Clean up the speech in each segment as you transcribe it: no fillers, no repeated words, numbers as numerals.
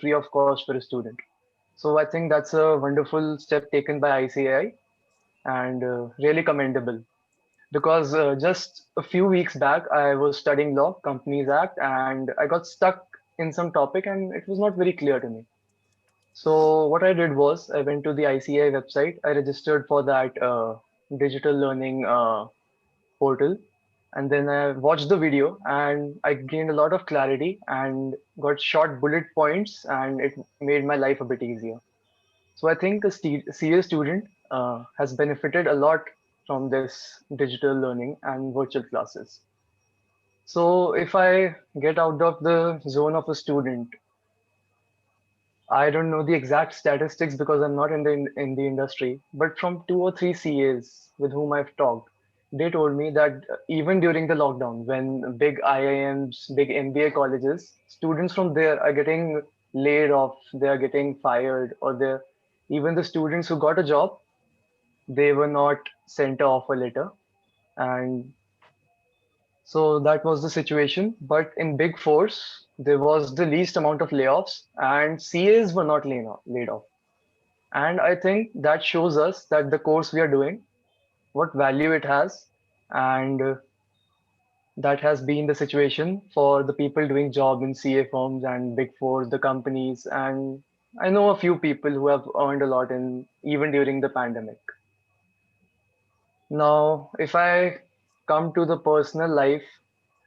free of cost for a student. So I think that's a wonderful step taken by ICAI and really commendable. Because just a few weeks back, I was studying law, Companies Act, and I got stuck in some topic and it was not very clear to me. So what I did was I went to the ICAI website. I registered for that digital learning portal, and then I watched the video and I gained a lot of clarity and got short bullet points, and it made my life a bit easier. So I think a CA student has benefited a lot from this digital learning and virtual classes. So if I get out of the zone of a student, I don't know the exact statistics because I'm not in the industry, but from 2 or 3 CAs with whom I've talked, they told me that even during the lockdown, when big IIMs, big MBA colleges, students from there are getting laid off, they are getting fired, or they even the students who got a job, they were not sent a offer letter, and so that was the situation. But in Big Fours, there was the least amount of layoffs, and CAs were not laid off. And I think that shows us that the course we are doing, what value it has, and that has been the situation for the people doing job in CA firms and Big Four, the companies. And I know a few people who have earned a lot in even during the pandemic. Now, if I come to the personal life,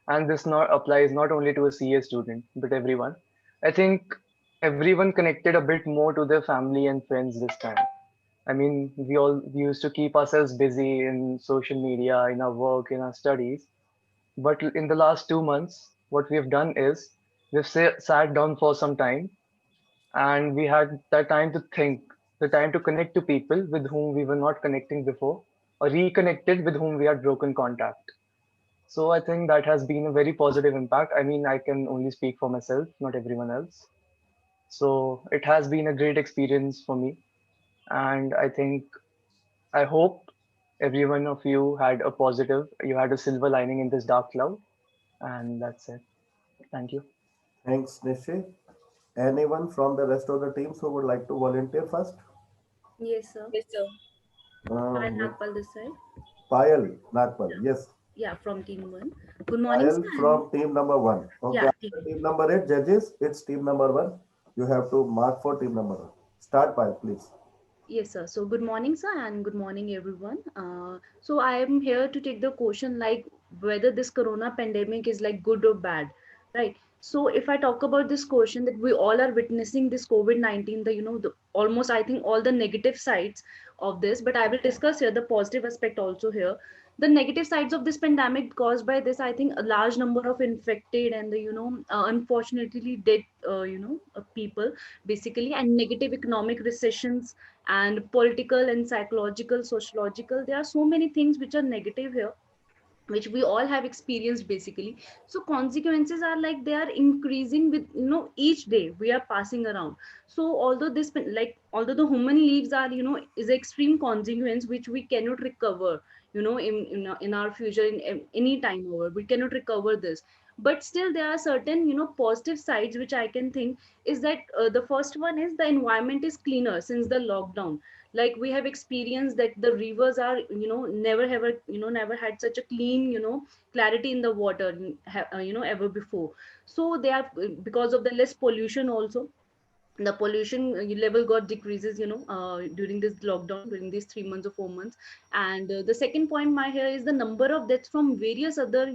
and this not applies not only to a CA student, but everyone, I think everyone connected a bit more to their family and friends this time. I mean, we used to keep ourselves busy in social media, in our work, in our studies. But in the last 2 months, what we've done is we've sat down for some time and we had that time to think, the time to connect to people with whom we were not connecting before, or reconnected with whom we had broken contact. So I think that has been a very positive impact. I mean, I can only speak for myself, not everyone else. So it has been a great experience for me. And I hope every one of you had a positive, you had a silver lining in this dark cloud. And that's it. Thank you. Thanks, Nishi. Anyone from the rest of the teams who would like to volunteer first? Yes, sir. Yes, sir. Hi, Um, Nagpal this side. Payal Nagpal, yes. Yeah, from team one. Good morning, Payal sir. And from team number one. Okay, yeah, after team number eight judges, it's team number one. You have to mark for team number one. Start, Payal, please. yes, sir. So good morning, sir, and good morning, everyone. So I am here to take the question like whether this corona pandemic is like good or bad, right? So if I talk about this question that we all are witnessing this COVID-19, almost I think all the negative sides of this, but I will discuss here the positive aspect also here. The negative sides of this pandemic caused by this, I think a large number of infected and unfortunately dead, people basically, and negative economic recessions and political and psychological, sociological. There are so many things which are negative here, which we all have experienced basically. So consequences are like they are increasing with each day we are passing around. So although although the human lives are is an extreme consequence which we cannot recover, in our future, in any time over we cannot recover this. But still there are certain positive sides which I can think is that the first one is the environment is cleaner since the lockdown. Like we have experienced that the rivers are never had such a clean clarity in the water ever before. So they are, because of the less pollution also, the pollution level got decreases during this lockdown, during these 3 months or 4 months. And the second point my here is the number of deaths from various other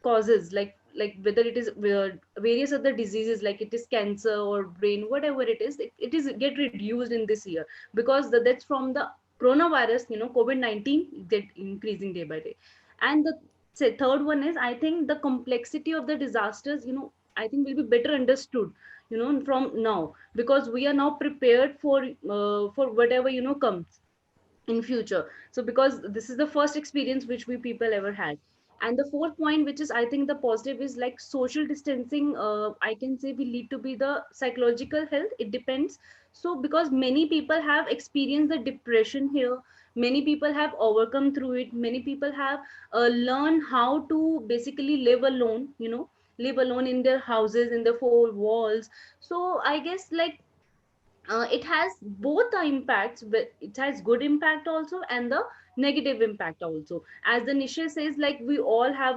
causes, like whether it is various other diseases, like it is cancer or brain, whatever it is get reduced in this year, because the deaths from the coronavirus, COVID-19, get increasing day by day. And the third one is, I think the complexity of the disasters, I think will be better understood from now, because we are now prepared for whatever comes in future. So because this is the first experience which we people ever had. And the fourth point, which is I think the positive, is like social distancing, I can say will lead to be the psychological health, it depends. So because many people have experienced the depression here, many people have overcome through it, many people have learned how to basically live alone, live alone in their houses in the four walls. So I guess like it has both the impacts, but it has good impact also and the negative impact also. As the Nisha says, like we all have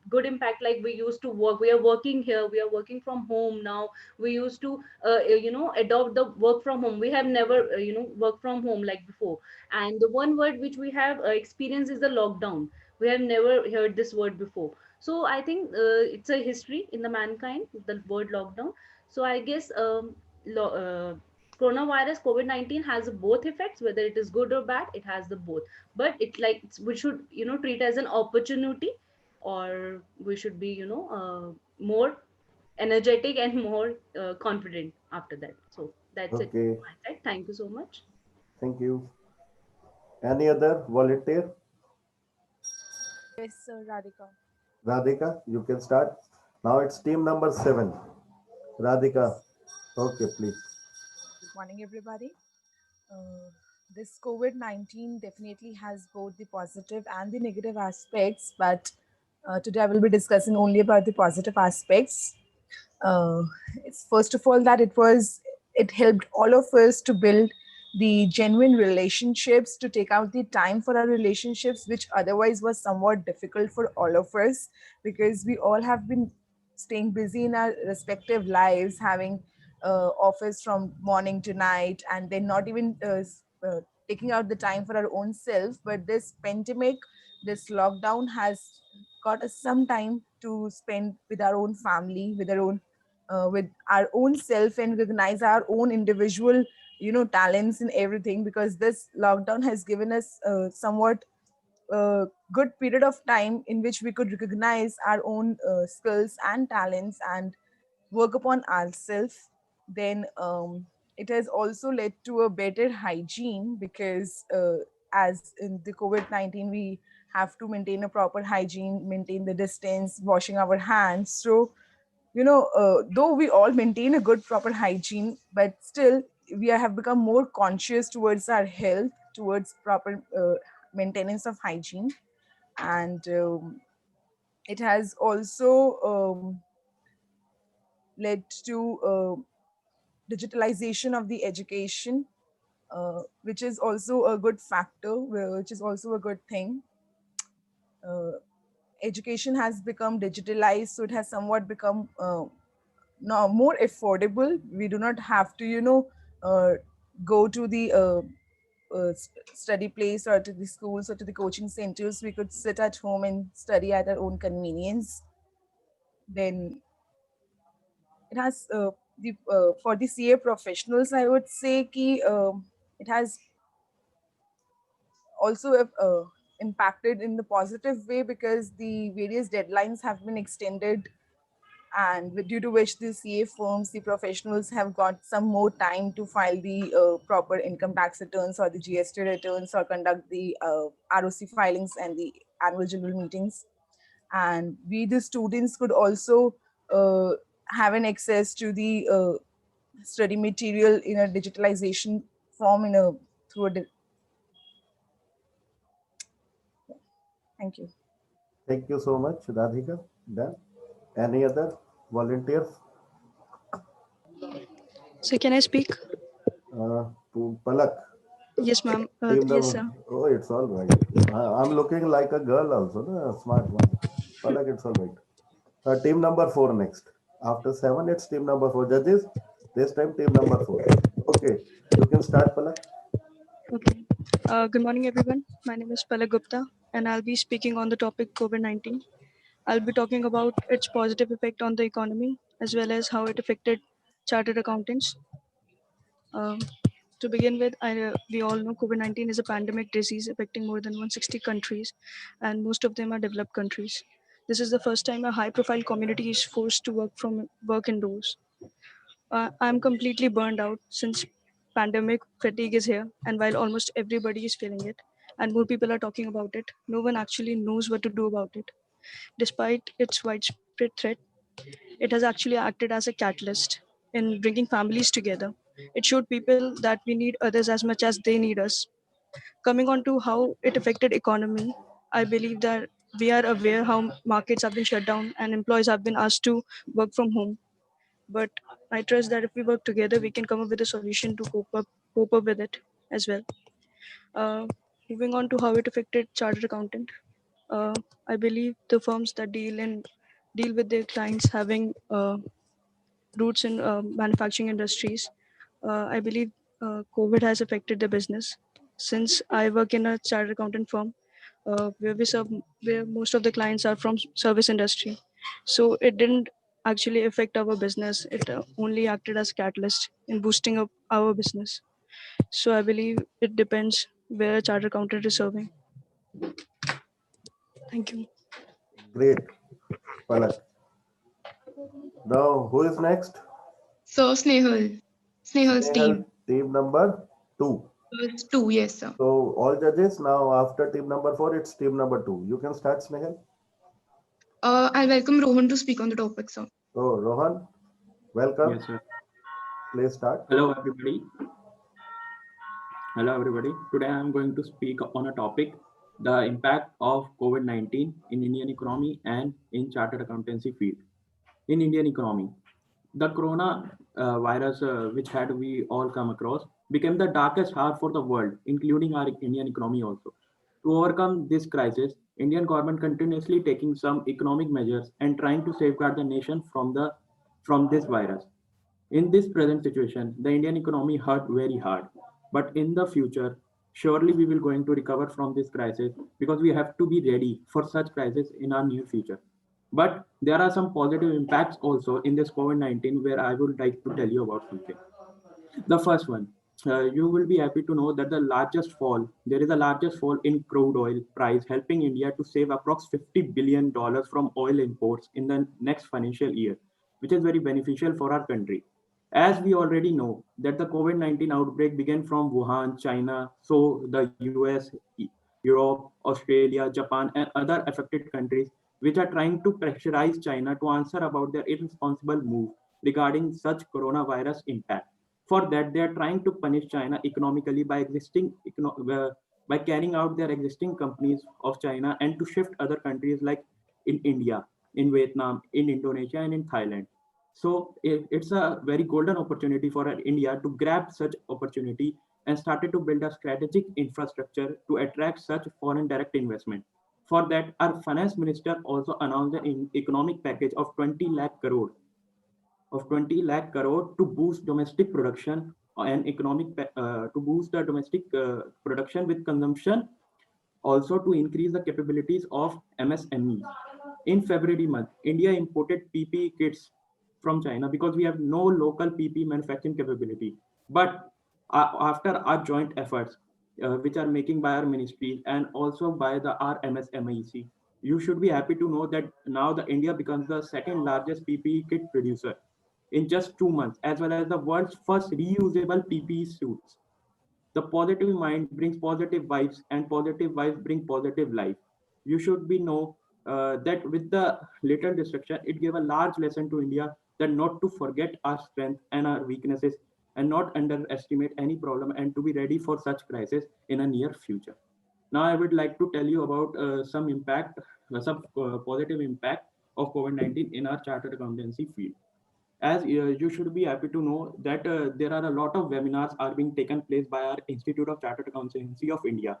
good impact. Like we used to work, we are working here, we are working from home now. We used to adopt the work from home. We have never work from home like before. And the one word which we have experienced is the lockdown. We have never heard this word before. So I think it's a history in the mankind, the word lockdown. So I guess lo- uh, coronavirus COVID-19 has both effects, whether it is good or bad. It has the both. But we should treat as an opportunity, or we should be more energetic and more confident after that. So that's it Okay, from my side. Thank you so much. thank you. Any other volunteer? Yes, sir, Radhika. Radhika, you can start. Now it's team number 7. Radhika, Yes. okay, please. Good morning, everybody. Uh, this COVID 19 definitely has both the positive and the negative aspects, but today I will be discussing only about the positive aspects. It's first of all that it helped all of us to build the genuine relationships, to take out the time for our relationships, which otherwise was somewhat difficult for all of us, because we all have been staying busy in our respective lives, having office from morning to night, and then not even taking out the time for our own self. But this pandemic, this lockdown has got us some time to spend with our own family, with our own self, and recognize our own individual talents and everything, because this lockdown has given us somewhat good period of time in which we could recognize our own skills and talents and work upon ourselves. Then it has also led to a better hygiene, because as in the COVID-19, we have to maintain a proper hygiene, maintain the distance, washing our hands. So though we all maintain a good proper hygiene, but still have become more conscious towards our health, towards proper maintenance of hygiene. And it has also led to digitalization of the education, which is also a good factor, which is also a good thing. uh, Education has become digitalized, so it has somewhat become now more affordable. We do not have to uh, go to the study place, or to the schools, or to the coaching centers. We could sit at home and study at our own convenience. Then it has the for the CA professionals, I would say ki, it has also impacted in the positive way, because the various deadlines have been extended, and due to which the CA firms, the professionals, have got some more time to file the proper income tax returns, or the GST returns, or conduct the ROC filings and the annual general meetings. And we, the students, could also uh, have an access to the study material in a digitalization form, through a thank you. Thank you so much, Radhika. Done. Any other volunteers? So can I speak? To Palak, Yes, ma'am. team Yes, number. sir. Oh, it's all right. I'm looking like a girl also, no? A smart one. Palak, it's all right. Team number 4 next. After 7, it's team number 4. Judges, this time team number 4. Okay, you can start, Palak. Okay. Good morning, everyone. My name is Palak Gupta, and I'll be speaking on the topic COVID-19. I'll be talking about its positive effect on the economy, as well as how it affected chartered accountants. Um, to begin with, we all know COVID-19 is a pandemic disease affecting more than 160 countries, and most of them are developed countries. This is the first time a high-profile community is forced to work indoors. I'm completely burned out since pandemic fatigue is here, and while almost everybody is feeling it, and more people are talking about it, no one actually knows what to do about it. Despite its widespread threat, it has actually acted as a catalyst in bringing families together. It showed people that we need others as much as they need us. Coming on to how it affected economy, I believe that we are aware how markets have been shut down and employees have been asked to work from home. But I trust that if we work together, we can come up with a solution to cope up with it as well. Uh, Moving on to how it affected chartered accountant, uh, I believe the firms that deal with their clients having roots in manufacturing industries, I believe COVID has affected the business. Since I work in a chartered accountant firm, where most of the clients are from service industry, so it didn't actually affect our business. It only acted as catalyst in boosting up our business. So I believe it depends where a chartered accountant is serving. Thank you. Great, Palak. Now, who is next? So Snehal's Snehal, team. team number 2. It's two, yes, sir. So all judges now after team number 4, it's team number 2. You can start, Snehal. I'll welcome Rohan to speak on the topic, sir. So Rohan, welcome. Yes, sir. Please start. Hello, everybody. Hello, everybody. Today I am going to speak on a topic, the impact of COVID-19 in Indian economy and in chartered accountancy field. In Indian economy, the corona virus, which had we all come across, became the darkest hour for the world, including our Indian economy also. To overcome this crisis, Indian government continuously taking some economic measures and trying to safeguard the nation from this virus. In this present situation, the Indian economy hurt very hard. But in the future, surely we will going to recover from this crisis because we have to be ready for such crisis in our near future. But there are some positive impacts also in this COVID-19 where I would like to tell you about something. The first one, you will be happy to know that there is a largest fall in crude oil price, helping India to save approx $50 billion from oil imports in the next financial year, which is very beneficial for our country. As we already know that the COVID-19 outbreak began from Wuhan, China, so the US, Europe, Australia, Japan, and other affected countries, which are trying to pressurize China to answer about their irresponsible move regarding such coronavirus impact. For that, they are trying to punish China economically by carrying out their existing companies of China and to shift other countries like in India, in Vietnam, in Indonesia, and in Thailand. So it's a very golden opportunity for India to grab such opportunity and started to build a strategic infrastructure to attract such foreign direct investment. For that, our finance minister also announced an economic package of 20 lakh crore to boost domestic production and to boost the domestic production with consumption, also to increase the capabilities of MSMEs. In February month, India imported PPE kits from China because we have no local PPE manufacturing capability. But after our joint efforts, which are making by our ministry and also by the RMSMEC, you should be happy to know that now the India becomes the second largest PPE kit producer in just 2 months, as well as the world's first reusable PPE suits. The positive mind brings positive vibes, and positive vibes bring positive life. You should be know that with the little destruction, it gave a large lesson to India that not to forget our strength and our weaknesses and not underestimate any problem and to be ready for such crisis in a near future. Now I would like to tell you about some positive impact of COVID-19 in our chartered accountancy field. As you should be happy to know that there are a lot of webinars are being taken place by our Institute of Chartered Accountancy of India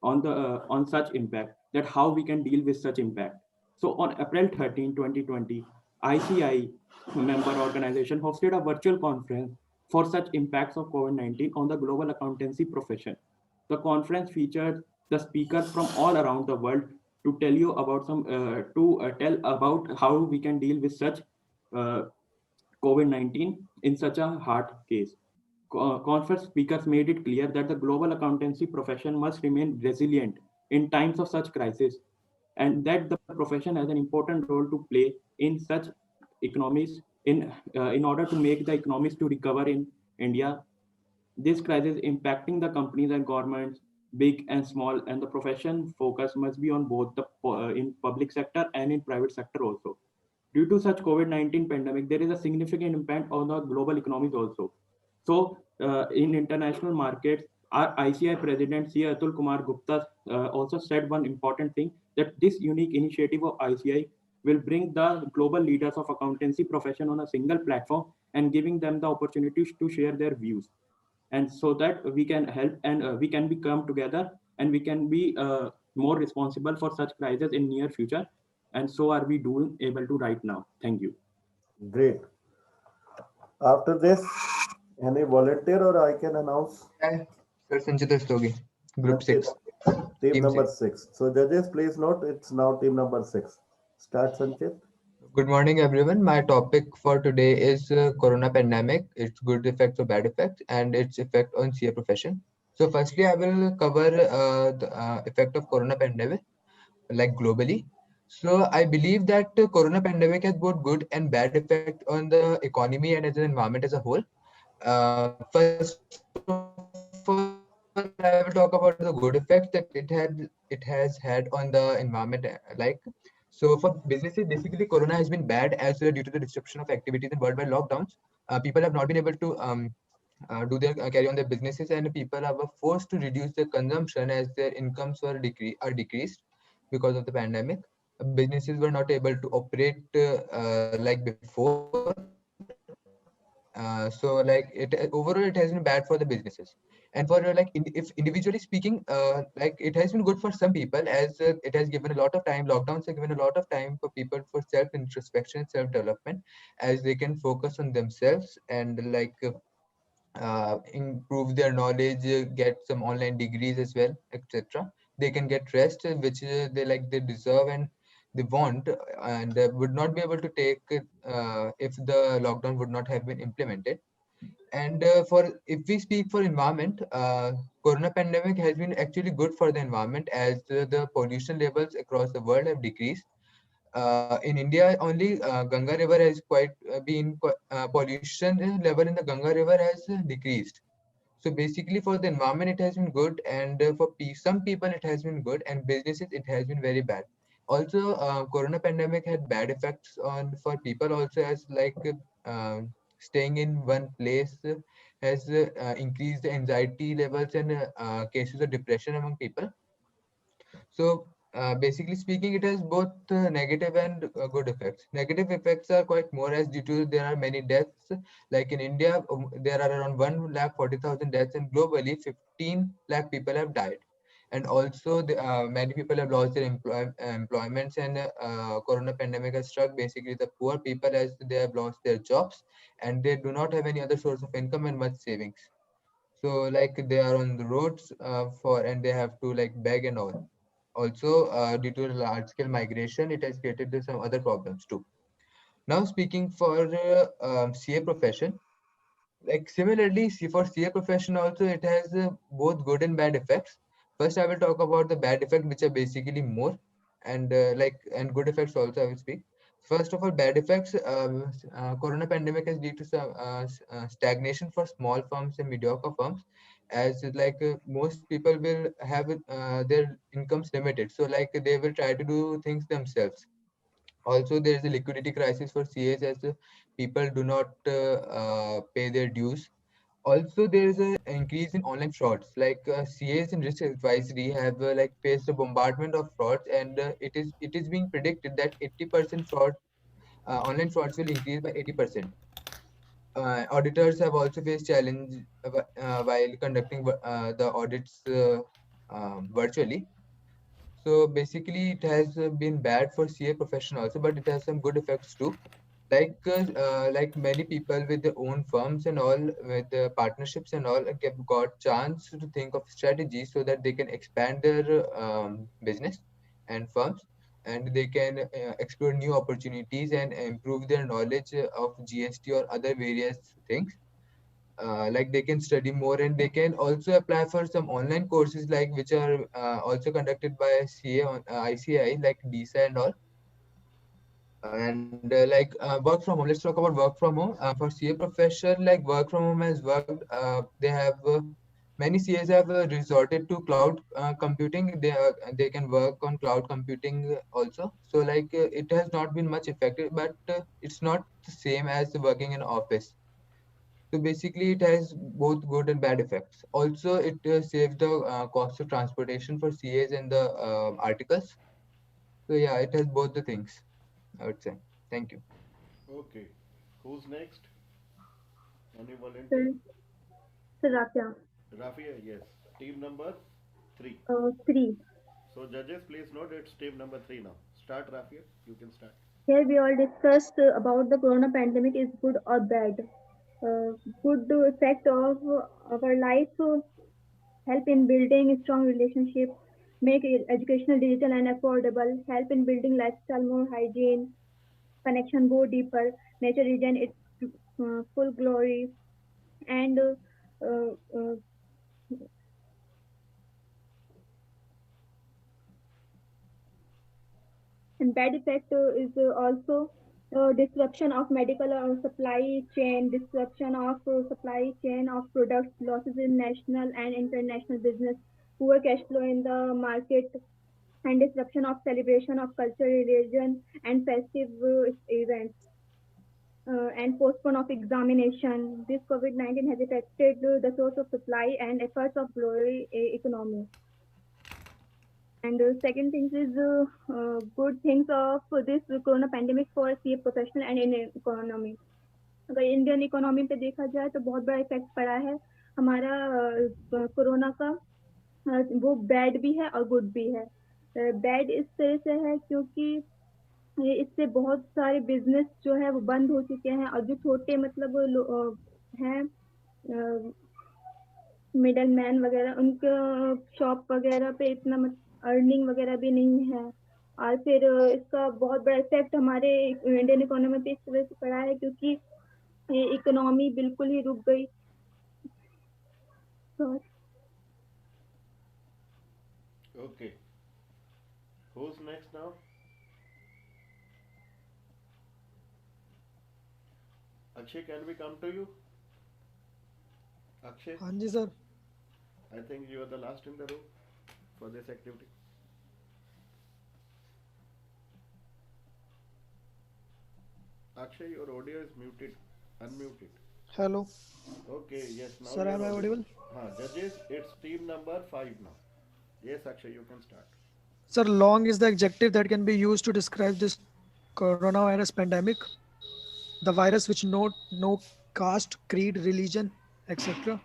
on such impact, that how we can deal with such impact. So on April 13, 2020, ICI member organization hosted a virtual conference for such impacts of COVID-19 on the global accountancy profession. The conference featured the speakers from all around the world to tell you about tell about how we can deal with such uh, COVID-19 in such a hard case. Conference speakers made it clear that the global accountancy profession must remain resilient in times of such crisis, and that the profession has an important role to play in such economies in order to make the economies to recover in India. This crisis impacting the companies and governments, big and small, and the profession focus must be on both the in public sector and in private sector also. Due to such COVID-19 pandemic, there is a significant impact on the global economies also. So, in international markets, our ICI president, C. Atul Kumar Gupta, also said one important thing that this unique initiative of ICI will bring the global leaders of accountancy profession on a single platform and giving them the opportunities to share their views, and so that we can help and we can become together and we can be more responsible for such crises in near future, and so are we doing able to right now. Thank you. Great. After this, any volunteer or I can announce? Hi, Sir Sanchit Rastogi, Group Sanchit, 6, team Team number 6. 6. So judges, please note it's now team number 6. Start, Sanchit. Good morning, everyone. My topic for today is Corona pandemic, its good effects or bad effects, and its effect on CA profession. So, firstly, I will cover the effect of Corona pandemic, like globally. So, I believe that Corona pandemic has both good and bad effect on the economy and as an environment as a whole. First of all, I will talk about the good effects that it has had on the environment. So for businesses, basically Corona has been bad as due to the disruption of activities and worldwide lockdowns. People have not been able to carry on their businesses, and people are were forced to reduce their consumption as their incomes are decreased because of the pandemic. Businesses were not able to operate like before. So like overall it has been bad for the businesses, and for if individually speaking, like it has been good for some people as it has given a lot of time. Lockdowns have given a lot of time for people for self introspection, self development, as they can focus on themselves and improve their knowledge, get some online degrees as well, etc. They can get rest, which they deserve and they want, and would not be able to take it if the lockdown would not have been implemented. And for if we speak for environment, Corona pandemic has been actually good for the environment as the pollution levels across the world have decreased. In India, only Ganga River has pollution level in the Ganga River has decreased. So basically, for the environment, it has been good, and for some people, it has been good, and businesses, it has been very bad. Also, Corona pandemic had bad effects on for people also, as uh, staying in one place has increased the anxiety levels and cases of depression among people. So, basically speaking, it has both negative and good effects. Negative effects are quite more as due to there are many deaths. Like in India, there are around 1,40,000 deaths, and globally 15 lakh people have died. And also, many people have lost their employments, and Corona pandemic has struck basically the poor people as they have lost their jobs and they do not have any other source of income and much savings. So like they are on the roads and they have to like beg and all. Also, due to large scale migration, it has created some other problems too. Now speaking for CA profession, like similarly, for CA profession also, it has both good and bad effects. First, I will talk about the bad effects, which are basically more, and and good effects also I will speak. First of all, bad effects. Corona pandemic has led to some stagnation for small firms and mediocre firms, as most people will have their incomes limited, so like they will try to do things themselves. Also, there is a liquidity crisis for CAs as people do not pay their dues. Also, there is an increase in online frauds. Like CAs and risk advisory have faced a bombardment of frauds, and it is being predicted that 80% online frauds will increase by 80%. Auditors have also faced challenge while conducting the audits virtually. So basically, it has been bad for CA profession also, but it has some good effects too. Like many people with their own firms and all, with partnerships and all, have got chance to think of strategies so that they can expand their business and firms, and they can explore new opportunities and improve their knowledge of GST or other various things. Like they can study more and they can also apply for some online courses like which are also conducted by CA on ICI like DISA and all. And work from home, let's talk about work from home. For CA profession, like work from home has worked. They have Many CAs have resorted to cloud computing. They can work on cloud computing also. So it has not been much effective, but it's not the same as working in office. So basically, it has both good and bad effects. Also, it saves the cost of transportation for CAs and the articles. So yeah, it has both the things, I would say. Thank you. Okay. Who's next? Any volunteer? Sir, Sir Rafia, Rafia, yes. Team number three. three. So judges, please note it's team number three now. Start, Rafia. You can start. Here we all discussed about the corona pandemic is good or bad. Good effect of our life, help in building strong relationship, make educational digital and affordable, help in building lifestyle more hygiene, connection go deeper, nature regain its full glory, and uh, uh, and bad effect is also disruption of medical supply chain, disruption of supply chain of products, losses in national and international business, poor cash flow in the market, and disruption of celebration of culture, religion, and festive events. And postpone of examination. This COVID-19 has affected the source of supply and efforts of global economy. And second thing is good things of this corona pandemic for CA professional and in economy. अगर Indian economy पे देखा जाए तो बहुत बड़ा effect पड़ा है हमारा कोरोना का वो बैड भी है और गुड भी है बैड इस तरह से है क्योंकि इससे बहुत सारे बिजनेस जो है वो बंद हो चुके हैं और जो छोटे मतलब हैं मिडल मैन वगैरह उनके शॉप वगैरह पे इतना अर्निंग वगैरह भी नहीं है और फिर इसका बहुत बड़ा इफेक्ट हमारे इंडियन इकोनॉमी पे इस तरह से पड़ा है क्योंकि ये इकोनॉमी बिल्कुल ही रुक गई तो Okay. Who's next now? Akshay, can we come to you? Akshay, हाँ जी sir. I think you are the last in the room for this activity. Akshay, your audio is muted, unmuted. Hello. Okay, yes, now Sir, you am are I audible. audible? Judges, it's team number five now. Yes, Akshay, you can start. Sir, long is the adjective that can be used to describe this coronavirus pandemic. The virus which no caste, creed, religion, etc.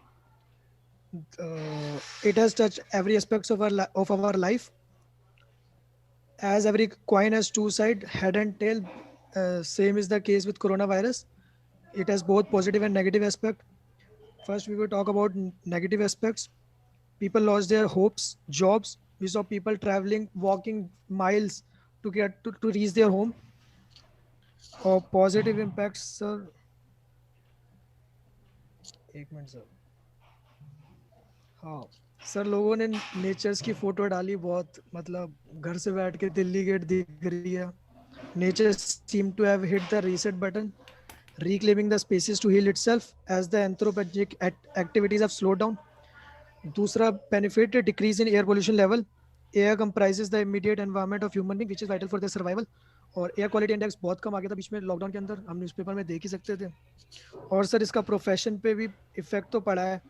It has touched every aspects of of our life. As every coin has two sides, head and tail. Same is the case with coronavirus. It has both positive and negative aspect. First, we will talk about negative aspects. People lost their hopes, jobs. We saw people traveling, walking miles to reach their home. Or positive impacts, sir. एक minute sir. हाँ sir, लोगों ने natures की photo डाली बहुत, मतलब घर से बैठ के दिल्ली गेट दिख रही है. Nature seemed to have hit the reset button, reclaiming the spaces to heal itself as the anthropogenic activities have slowed down. दूसरा benefit, a decrease in air pollution level. Air comprises the immediate environment of human being, which is vital for their survival. और air quality index बहुत कम आ गया था बीच में lockdown के अंदर, हम newspaper में देख ही सकते थे. और सर इसका प्रोफेशन पे भी इफेक्ट तो पड़ा है.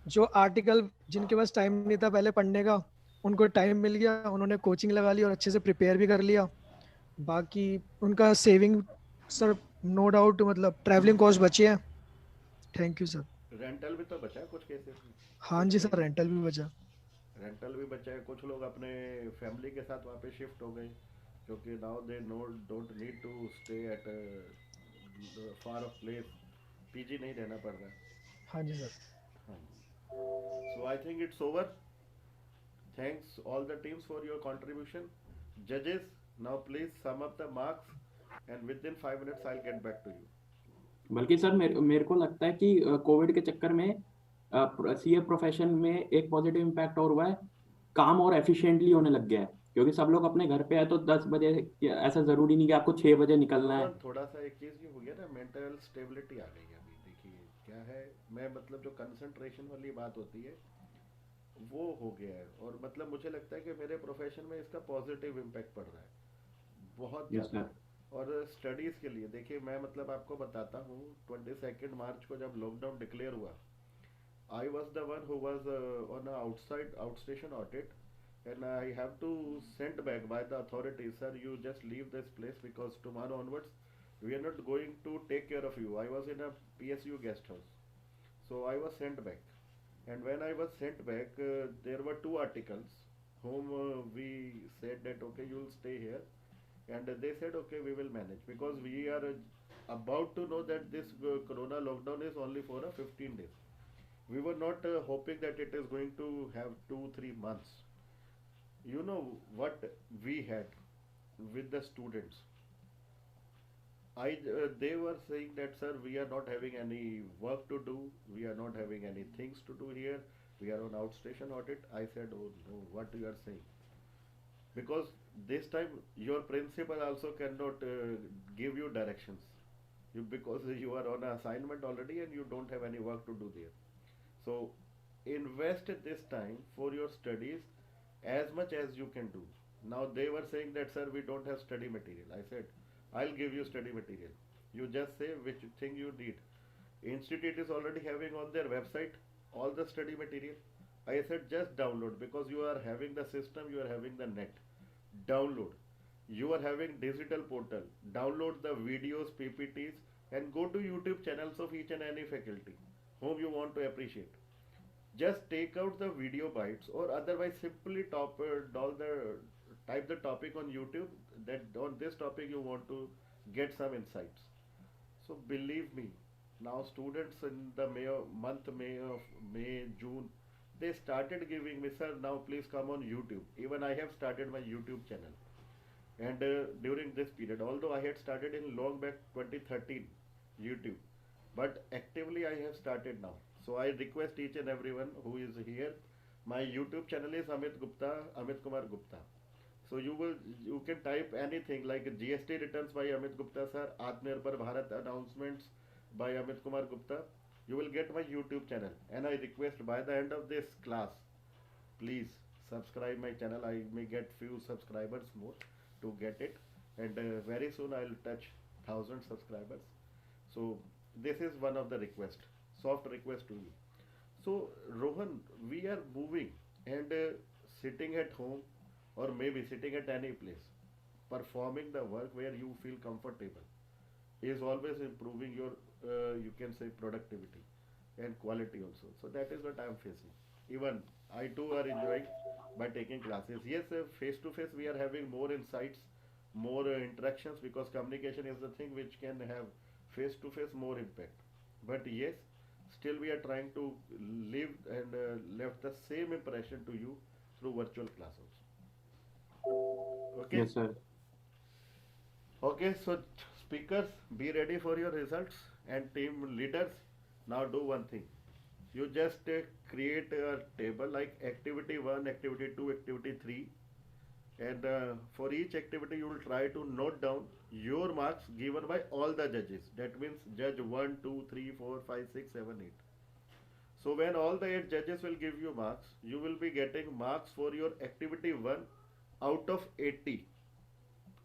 जो आर्टिकल जिनके पास टाइम नहीं था पहले पढ़ने का, उनको टाइम मिल गया, उन्होंने कोचिंग लगा ली और अच्छे से प्रिपेयर भी कर लिया. बाकी उनका सेविंग सर, नो डाउट, मतलब ट्रैवलिंग कॉस्ट बची है. Thank you sir. रेंटल भी तो बचा है कुछ केसेस में. हाँ जी सर, रेंटल भी बचा. रेंटल भी बचा है. कुछ लोग अपने फैमिली के साथ वहाँ पे शिफ्ट हो गए क्योंकि now they no don't need to stay at far off place. PG नहीं रहना पड़ रहा. हाँ जी sir. So I think it's over. Thanks all the teams for your contribution. Judges, now please sum up the marks and within 5 minutes I'll get back to you. बल्कि sir मेरे को लगता है कि कोविड के चक्कर में सीए प्रोफेशन में एक पॉजिटिव इम्पैक्ट और हुआ है. काम और एफिशिएंटली होने लग गया है क्योंकि सब लोग अपने घर पे है तो 10 बजे, ऐसा जरूरी नहीं कि आपको 6 बजे निकलना है. थोड़ा सा एक चीज ये हो गया ना, मेंटल स्टेबिलिटी आ गई है. अभी देखिए क्या है, मैं मतलब जो कंसंट्रेशन वाली बात होती है वो हो गया है. और मतलब मुझे लगता है कि मेरे प्रोफेशन में इसका पॉजिटिव इम्पैक्ट पड़ रहा है बहुत ज़्यादा. और स्टडीज़ के लिए देखिए, मैं मतलब आपको बताता हूँ, 22 मार्च को जब लॉकडाउन डिक्लेयर हुआ, I was the one who was on outstation audit and I have to send back by the authorities, sir, you just leave this place because tomorrow onwards we are not going to take care of you. I was in a PSU guest house, so I was sent back. And when I was sent back, there were two articles whom we said that okay, you'll stay here, and they said okay, we will manage because we are about to know that this corona lockdown is only for a 15 days. We were not hoping that it is going to have 2 3 months. You know what we had with the students. They were saying that sir, we are not having any work to do. We are not having any things to do here. We are on outstation audit. I said, oh no, what you are saying? Because this time your principal also cannot give you directions. Because you are on assignment already and you don't have any work to do there. So invest this time for your studies as much as you can do. Now they were saying that sir, we don't have study material. I said, I'll give you study material. You just say which thing you need. Institute is already having on their website all the study material. I said just download because you are having the system, you are having the net. Download. You are having digital portal. Download the videos, PPTs, and go to YouTube channels of each and any faculty whom you want to appreciate. Just take out the video bites or otherwise simply type the topic on YouTube that on this topic you want to get some insights. So believe me, now students in the May, June, they started giving me, sir, now please come on YouTube. Even I have started my YouTube channel. And during this period, although I had started in long back 2013 YouTube, but actively I have started now. So I request each and everyone who is here, my YouTube channel is Amit Gupta, Amit Kumar Gupta. So you can type anything like GST returns by Amit Gupta sir, Atmanirbhar Bharat announcements by Amit Kumar Gupta. You will get my YouTube channel, and I request by the end of this class, please subscribe my channel. I may get few subscribers more to get it, and very soon I'll touch 1,000 subscribers. So this is one of the request, soft request to you. So Rohan, we are moving and sitting at home or maybe sitting at any place, performing the work where you feel comfortable is always improving your you can say productivity and quality also. So that is what I am facing. Even I too are enjoying by taking classes. Yes, face to face we are having more insights, more interactions because communication is the thing which can have face to face more impact. But yes, still we are trying to live and left the same impression to you through virtual class also. Okay. Yes, sir. Okay, so speakers, be ready for your results, and team leaders, now do one thing. You just create a table like activity 1, activity 2, activity 3, and for each activity you will try to note down your marks given by all the judges. That means judge 1, 2, 3, 4, 5, 6, 7, 8. So when all the 8 judges will give you marks, you will be getting marks for your activity 1 out of 80.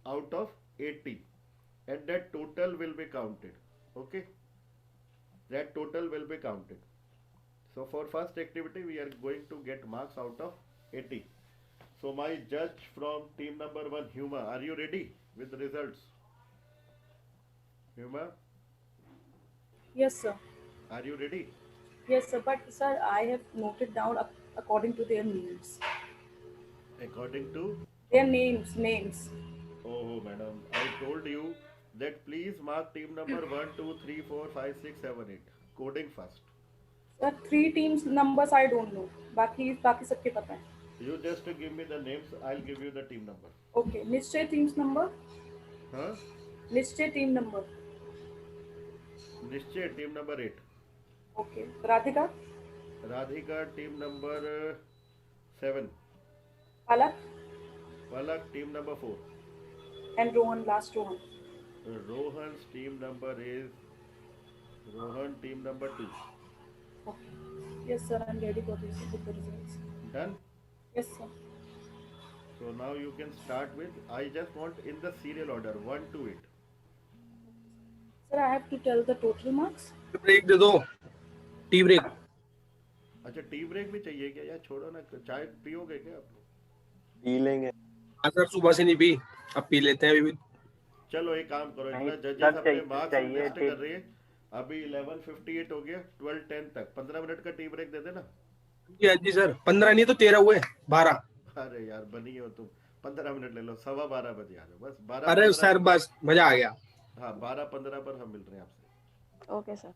Out of 80, and that total will be counted. Okay, that total will be counted. So for first activity we are going to get marks out of 80. So my judge from team number 1, Huma, are you ready with the results? Huma, Yes, sir. are you ready? Yes, sir. But sir, I have noted down according to their names. According to Their names. oh madam, I told you that please mark team number 1, 2, 3, 4, 5, 6, 7, 8. Coding first. Sir, 3 teams numbers I don't know. बाकी सबके पता है. You just give me the names, I'll give you the team number. Okay, निश्चय teams number. Huh? निश्चय team number. Nishchay team number 8. Okay, Radhika. Radhika team number 7. Palak Palak team number 4. and Rohan, last Rohan. Rohan's team number is Rohan team number 2. Okay. Yes, sir. I'm ready for this with the results. Done? Yes, sir. So now you can start with, I just want in the serial order 1 to 8. Sir, I have to tell the total marks. Break दे दो, tea break. अच्छा tea break भी चाहिए क्या यार? छोड़ो ना, चाय पियोगे क्या आप लोग? पी लेंगे। हाँ सर, सुबह से नहीं पी, अब पी लेते हैं अभी भी। चलो एक काम करो, नहीं, इतना जजेस सब अपने चाहिए मार्क्स चाहिए लिस्ट कर रही है। अभी 11:58 हो गया, 12:10 तक 15 मिनट का टी ब्रेक दे देना। जी सर, 15 नहीं तो 13 हुए, 12। अरे यार बनी हो तुम, 15 मिनट ले लो, 12:15 बजे आ जाओ बस। 12:15 अरे सर बस मजा आ गया। हाँ 12:15 पर हम मिल रहे हैं आपसे। Okay sir.